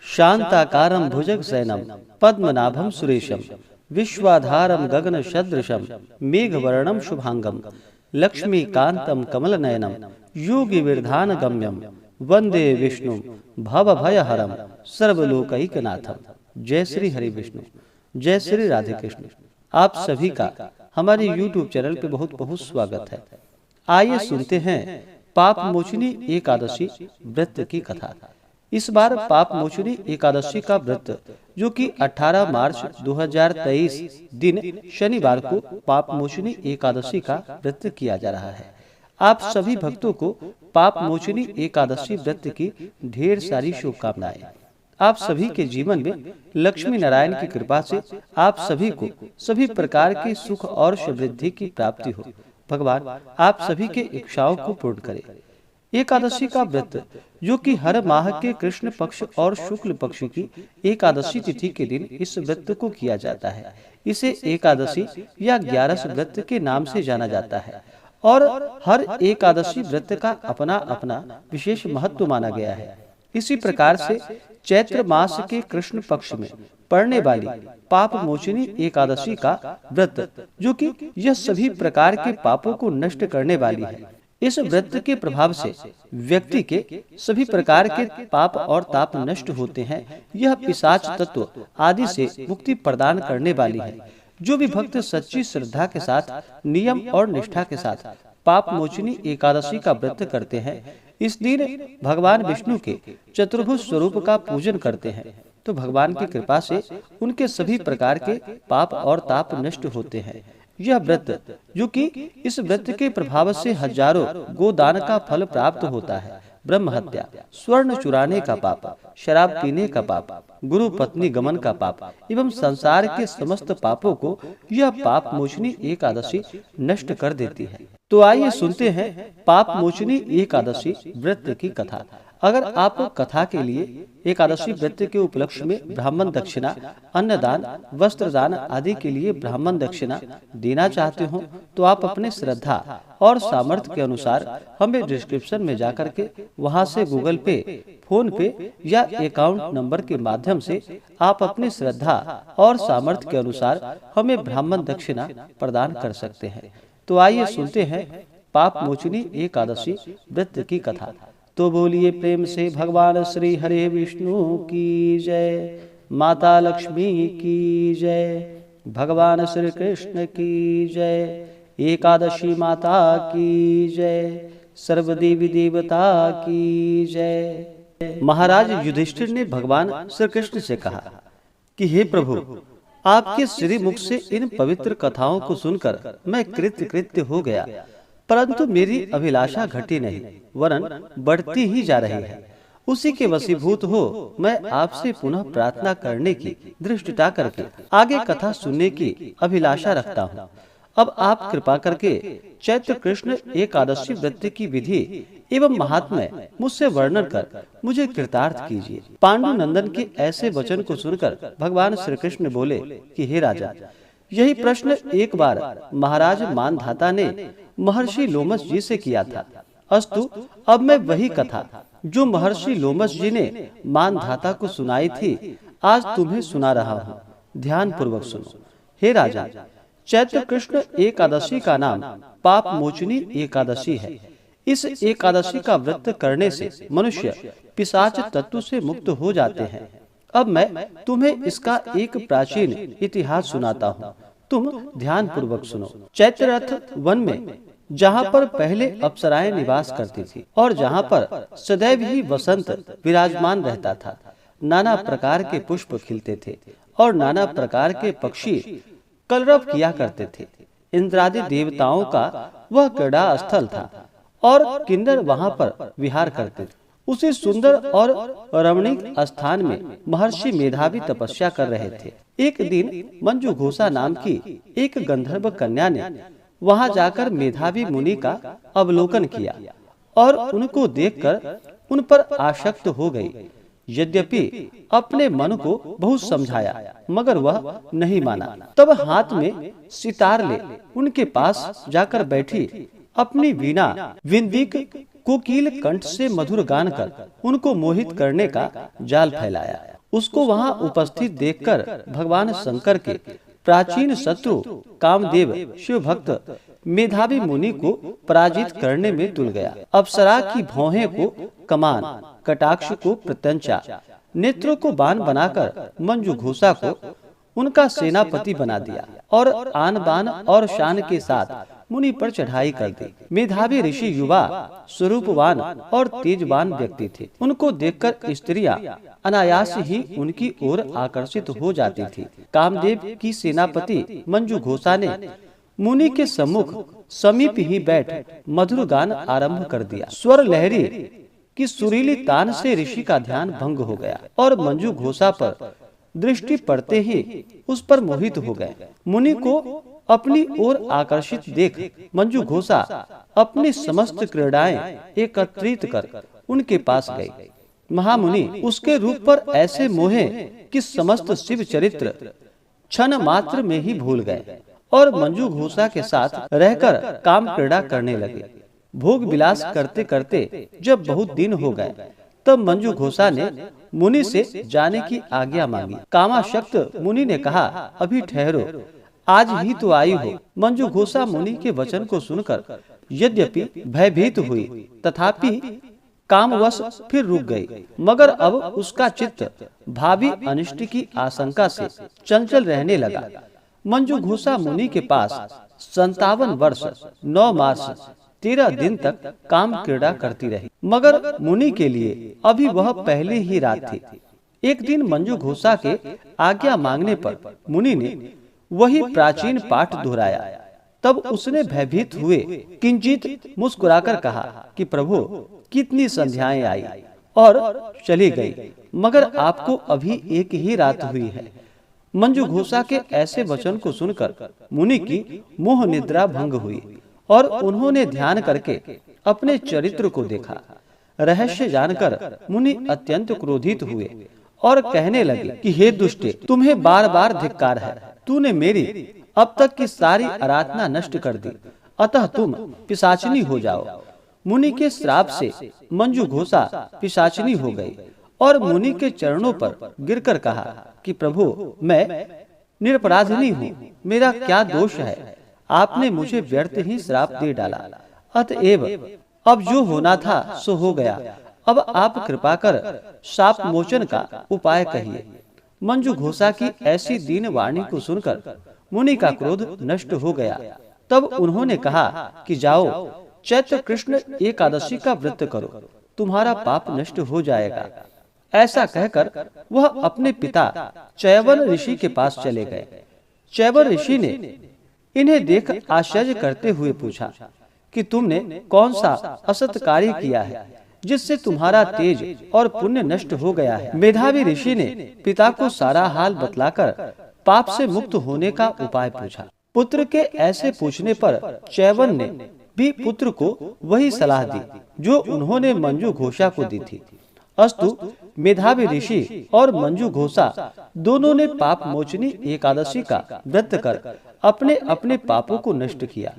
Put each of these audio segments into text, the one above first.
शांताकारं भुजगशयनं पद्मनाभं सुरेशं विश्वाधारं गगनसदृशं मेघवर्णं शुभांगं लक्ष्मीकान्तं कमलनयनं योगिविरधानगम्यं वंदे विष्णु भवभयहरं सर्वलोकैकनाथं। जय श्री हरि विष्णु, जय श्री राधे कृष्ण। आप सभी का हमारे YouTube चैनल पे बहुत बहुत स्वागत है। आइए सुनते हैं पाप मोचनी एकादशी व्रत की कथा। इस बार पाप मोचनी एकादशी का व्रत जो कि 18 मार्च 2023 दिन शनिवार को पाप मोचनी एकादशी का व्रत किया जा रहा है। आप सभी भक्तों को पाप मोचनी एकादशी व्रत की ढेर सारी शुभकामनाएं। आप सभी के जीवन में लक्ष्मी नारायण की कृपा से आप सभी को सभी प्रकार के सुख और समृद्धि की प्राप्ति हो। भगवान आप सभी के इच्छाओं को पूर्ण करे। एकादशी का व्रत जो कि हर माह के कृष्ण पक्ष और शुक्ल पक्ष की एकादशी तिथि के दिन इस व्रत को किया जाता है। इसे एकादशी या 11 व्रत के नाम से जाना जाता है और हर एकादशी व्रत का अपना अपना विशेष महत्व माना गया है। इसी प्रकार से चैत्र मास के कृष्ण पक्ष में पड़ने वाली पाप मोचनी एकादशी का व्रत जो कि यह सभी प्रकार के पापों को नष्ट करने वाली है। इस व्रत के प्रभाव से व्यक्ति के सभी प्रकार के पाप और ताप नष्ट होते हैं। यह पिशाच तत्व आदि से मुक्ति प्रदान करने वाली है। जो भी भक्त सच्ची श्रद्धा के साथ नियम और निष्ठा के साथ पाप मोचनी एकादशी का व्रत करते हैं, इस दिन भगवान विष्णु के चतुर्भुज स्वरूप का पूजन करते हैं तो भगवान की कृपा से उनके सभी प्रकार के पाप और ताप नष्ट होते हैं। यह व्रत जो कि इस व्रत के प्रभाव से हजारों गोदान का फल प्राप्त होता है। ब्रह्म हत्या, स्वर्ण चुराने का पाप, शराब पीने का पाप, गुरु पत्नी गमन का पाप एवं संसार के समस्त पापों को यह पाप मोचनी एकादशी नष्ट कर देती है। तो आइए सुनते हैं पाप मोचनी एकादशी व्रत की कथा। अगर आप कथा के लिए एकादशी व्रत के उपलक्ष्य में ब्राह्मण दक्षिणा, अन्नदान, वस्त्रदान आदि के लिए ब्राह्मण दक्षिणा देना चाहते हो तो आप अपने श्रद्धा और सामर्थ्य के अनुसार हमें डिस्क्रिप्शन में जाकर के वहां से गूगल पे, फोन पे या अकाउंट नंबर के माध्यम से आप अपनी श्रद्धा और सामर्थ्य के अनुसार हमें ब्राह्मण दक्षिणा प्रदान कर सकते हैं। तो आइए सुनते हैं पाप मोचनी एकादशी व्रत की कथा। तो बोलिए प्रेम से भगवान श्री हरे विष्णु की जय, माता लक्ष्मी की जय, भगवान श्री कृष्ण की जय, एकादशी माता की जय, सर्वदेवी देवता की जय। महाराज युधिष्ठिर ने भगवान श्री कृष्ण से कहा कि हे प्रभु, आपके श्री मुख से इन पवित्र कथाओं को सुनकर मैं कृत्य हो गया, परंतु मेरी अभिलाषा घटी नहीं वरन बढ़ती ही जा रही है। उसी के वशीभूत हो मैं आपसे पुनः प्रार्थना करने की दृष्टता करके आगे कथा सुनने की अभिलाषा रखता हूँ। अब आप कृपा करके चैत्र कृष्ण एकादशी व्रत की विधि एवं महात्म्य मुझसे वर्णन कर मुझे कृतार्थ कीजिए। पांडु नंदन के ऐसे वचन को सुनकर भगवान श्री कृष्ण बोले कि हे राजा, यही प्रश्न एक बार महाराज मानधाता ने महर्षि लोमस जी से किया था। अस्तु, अब मैं वही कथा जो महर्षि लोमस जी ने मानधाता को सुनाई थी आज तुम्हें सुना रहा हूँ। ध्यान पूर्वक सुनो। हे राजा, चैत्र कृष्ण एकादशी का नाम पाप मोचनी एकादशी है। इस एकादशी का व्रत करने से मनुष्य पिशाच तत्व से मुक्त हो जाते हैं। अब मैं तुम्हें इसका एक प्राचीन इतिहास सुनाता हूँ, तुम ध्यान पूर्वक सुनो। चैत्ररथ वन में जहाँ पर पहले अप्सराएं निवास करती थी और जहाँ पर सदैव ही वसंत विराजमान रहता था, नाना प्रकार के पुष्प खिलते थे और नाना प्रकार के पक्षी कलरव किया करते थे। इंद्रादि देवताओं का वह क्रीड़ा स्थल था और किन्नर वहाँ पर विहार करते थे। उसी सुंदर और रमणीक स्थान में महर्षि मेधावी तपस्या कर रहे थे। एक दिन मंजू घोषा नाम की एक गंधर्व कन्या ने वहां जाकर मेधावी मुनि का अवलोकन किया और उनको देखकर उन पर आसक्त हो गई। यद्यपि अपने मन को बहुत समझाया मगर वह नहीं माना। तब हाथ में सितार ले उनके पास जाकर बैठी अपनी वीणा विंदिक कोकिल कंठ से मधुर गान कर उनको मोहित करने का जाल फैलाया। उसको वहां उपस्थित देखकर भगवान शंकर के प्राचीन शत्रु कामदेव शिव भक्त मेधावी मुनि को पराजित करने में तुल गया। अप्सरा की भौहें को कमान, कटाक्ष को प्रत्यंचा, नेत्रों को बाण बनाकर मंजू घोषा को उनका सेनापति बना दिया और आन बान और शान के साथ मुनि पर चढ़ाई कर दी। मेधावी ऋषि युवा, स्वरूपवान और तेजवान व्यक्ति थे। उनको देखकर स्त्रियां अनायास ही उनकी ओर आकर्षित हो जाती थी। कामदेव की सेनापति मंजू घोषा ने मुनि के सम्मुख समीप ही बैठ मधुर गान आरंभ कर दिया। स्वर लहरी की सुरीली तान से ऋषि का ध्यान भंग हो गया और मंजू घोषा पर दृष्टि पड़ते ही उस पर मोहित हो गए। मुनि को अपनी ओर आकर्षित देख मंजू घोषा अपनी समस्त क्रीड़ाएं एकत्रित कर उनके पास गई। महामुनि उसके रूप पर ऐसे मोहे कि समस्त शिव चरित्र क्षण मात्र में ही भूल गए और मंजू घोषा के साथ रहकर काम क्रीड़ा करने लगे। भोग विलास करते करते जब बहुत दिन हो गए तब मंजू घोषा ने मुनि से जाने की आज्ञा मांगी। कामाशक्त मुनि ने कहा, अभी ठहरो, आज ही तो आई हो। मंजू घोषा मुनि के वचन को सुनकर यद्यपि भयभीत हुई तथापि कामवश फिर रुक गई, मगर अब उसका चित्त भावी अनिष्ट की आशंका से चंचल रहने लगा। मंजू घोषा मुनि के पास 57 वर्ष 9 मास 13 दिन तक काम क्रीड़ा करती रही, मगर मुनि के लिए अभी वह पहले ही रात थी। एक दिन मंजू घोषा के आज्ञा मांगने पर मुनि ने वही प्राचीन पाठ दोहराया। तब उसने भयभीत हुए किंचित मुस्कुराकर कहा कि प्रभु, कितनी संध्याएं आई और चली गई, मगर आपको अभी एक ही रात हुई है। मंजू घोषा के ऐसे वचन को सुनकर मुनि की मोह निद्रा भंग हुई और उन्होंने ध्यान करके अपने चरित्र को देखा। रहस्य जानकर मुनि अत्यंत क्रोधित हुए और कहने लगे कि हे दुष्टे, तुम्हें बार बार धिक्कार है। तूने मेरी अब तक की सारी आराधना नष्ट कर दी, अतः तुम पिशाचिनी हो जाओ। मुनि के श्राप से मंजू घोषा पिशाचिनी हो गई और मुनि के चरणों पर गिरकर कहा कि प्रभु, मैं निरपराधिनी हूँ, मेरा क्या दोष है? आपने मुझे व्यर्थ ही श्राप दे डाला, अतएव अब जो होना था सो हो गया। अब आप कृपा कर शाप मोचन का उपाय कहिए। मंजू घोषा की ऐसी दीन वाणी को सुनकर मुनि का क्रोध नष्ट हो गया। तब उन्होंने कहा कि जाओ, चैत्र कृष्ण एकादशी का व्रत करो, तुम्हारा पाप नष्ट हो जाएगा। ऐसा कहकर वह अपने पिता चैवन ऋषि के पास चले गए। चैवन ऋषि ने इन्हें देख आश्चर्य करते हुए पूछा कि तुमने कौन सा असत कार्य किया है जिससे तुम्हारा तेज और पुण्य नष्ट हो गया है। मेधावी ऋषि ने पिता को सारा हाल बतलाकर पाप से मुक्त होने का उपाय पूछा। पुत्र के ऐसे पूछने पर चैवन ने भी पुत्र को वही सलाह दी जो उन्होंने मंजू घोषा को दी थी। अस्तु, मेधावी ऋषि और मंजू घोषा दोनों ने पाप मोचनी एकादशी का व्रत कर अपने अपने पापों को नष्ट किया।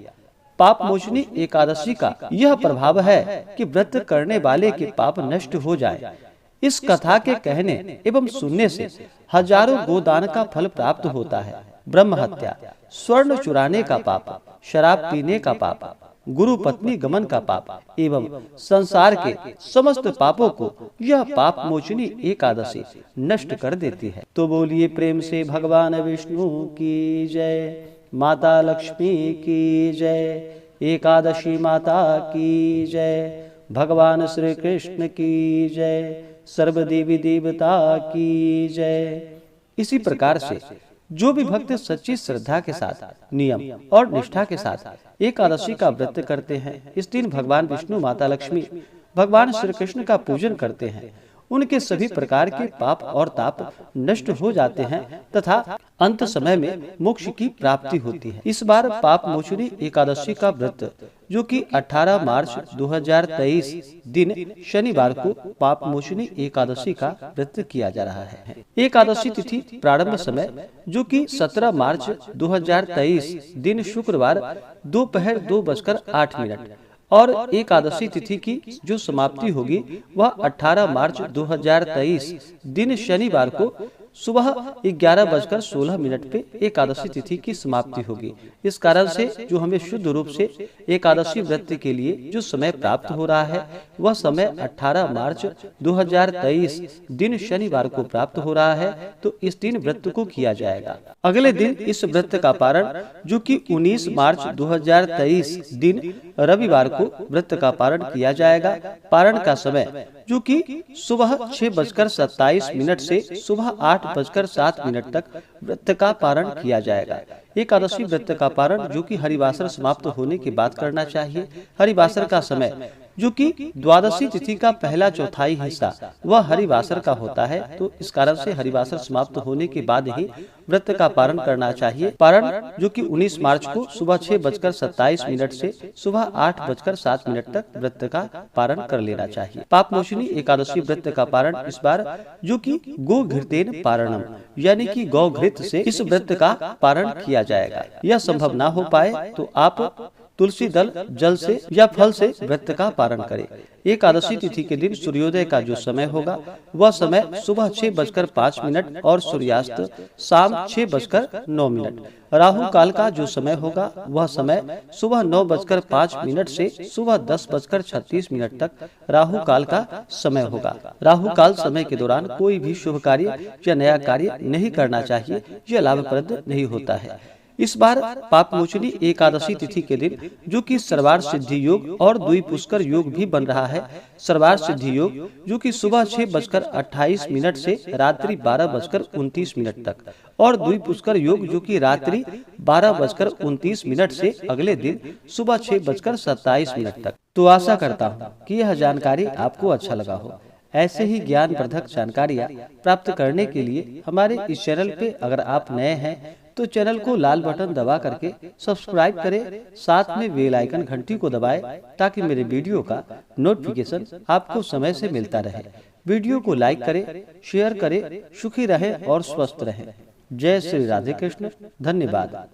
पाप मोचनी एकादशी का यह प्रभाव है कि व्रत करने वाले के पाप नष्ट हो जाए। इस कथा के कहने एवं सुनने से हजारों गोदान का फल प्राप्त होता है। ब्रह्म हत्या, स्वर्ण चुराने का पाप, शराब पीने का पाप, गुरु पत्नी गमन का पाप एवं संसार के समस्त पापों को यह पाप मोचनी एकादशी नष्ट कर देती है। तो बोलिए प्रेम से भगवान विष्णु की जय, माता लक्ष्मी की जय, एकादशी माता की जय, भगवान श्री कृष्ण की जय, सर्वदेवी देवता की जय। इसी प्रकार से जो भी भक्त सच्ची श्रद्धा के साथ, नियम और निष्ठा के साथ एकादशी का व्रत करते हैं, इस दिन भगवान विष्णु, माता लक्ष्मी, भगवान श्री कृष्ण का पूजन करते हैं, उनके सभी प्रकार के पाप और ताप नष्ट हो जाते हैं तथा अंत समय में मोक्ष की प्राप्ति होती है। इस बार पाप मोचनी एकादशी का व्रत, जो कि 18 मार्च 2023 दिन शनिवार को पाप मोचनी एकादशी का व्रत किया जा रहा है। एकादशी तिथि प्रारंभ समय, जो कि 17 मार्च 2023 दिन शुक्रवार दोपहर 2:08 और एकादशी तिथि की जो समाप्ति होगी वह 18 मार्च 2023 दिन शनिवार को सुबह 11:16 पे एकादशी तिथि की समाप्ति होगी। इस कारण से जो हमें शुद्ध रूप से एकादशी व्रत के लिए जो समय प्राप्त हो रहा है वह समय 18 मार्च 2023 दिन शनिवार को प्राप्त हो रहा है। तो इस दिन व्रत को किया जाएगा। अगले दिन इस व्रत का पारण जो कि 19 मार्च 2023 दिन रविवार को व्रत का पारण किया जाएगा। पारण का समय जो कि सुबह 6:27 से सुबह 8:07 तक व्रत का पारण किया जाएगा। एकादशी व्रत का पारण जो कि हरिवासर समाप्त होने के बाद करना चाहिए। हरिवासर का समय जो कि द्वादशी तिथि का पहला चौथाई हिस्सा वह हरिवासर का होता है। तो इस कारण से हरिवासर समाप्त होने के बाद ही व्रत का पारण करना चाहिए। पारण जो कि 19 मार्च को सुबह 6:27 से सुबह 8:07 तक व्रत का पारण कर लेना चाहिए। पापमोचनी एकादशी व्रत का पारण इस बार जो कि गो घृतेन पारणम यानी कि गौ घृत से इस व्रत का पारण किया जाएगा। यह संभव ना हो पाए तो आप तुलसी दल जल से या फल से व्रत का पारण करें। एकादशी तिथि के दिन सूर्योदय का जो समय होगा वह समय सुबह 6:05 और सूर्यास्त शाम 6:09। राहु काल का जो समय होगा वह समय सुबह 9:05 से सुबह 10:36 तक राहु काल का समय होगा। राहु काल समय के दौरान कोई भी शुभ कार्य या नया कार्य नहीं करना चाहिए। यह लाभप्रद नहीं होता है। इस बार पापमोचनी एकादशी तिथि के दिन जो कि सर्वार्थ सिद्धि योग और द्विपुष्कर योग भी बन रहा है। सर्वार्थ सिद्धि योग जो कि सुबह 6:28 से रात्रि 12:29 तक और द्विपुष्कर योग जो कि रात्रि 12:29 से अगले दिन सुबह 6:27 तक। तो आशा करता हूँ कि यह जानकारी आपको अच्छा लगा हो। ऐसे ही ज्ञानवर्धक जानकारियाँ प्राप्त करने के लिए हमारे इस चैनल पे अगर आप नए हैं तो चैनल को लाल बटन दबा करके सब्सक्राइब करें। साथ में बेल आइकन घंटी को दबाएं ताकि मेरे वीडियो का नोटिफिकेशन आपको समय से मिलता रहे। वीडियो को लाइक करें, शेयर करें। सुखी रहें और स्वस्थ रहें। जय श्री राधे कृष्ण। धन्यवाद।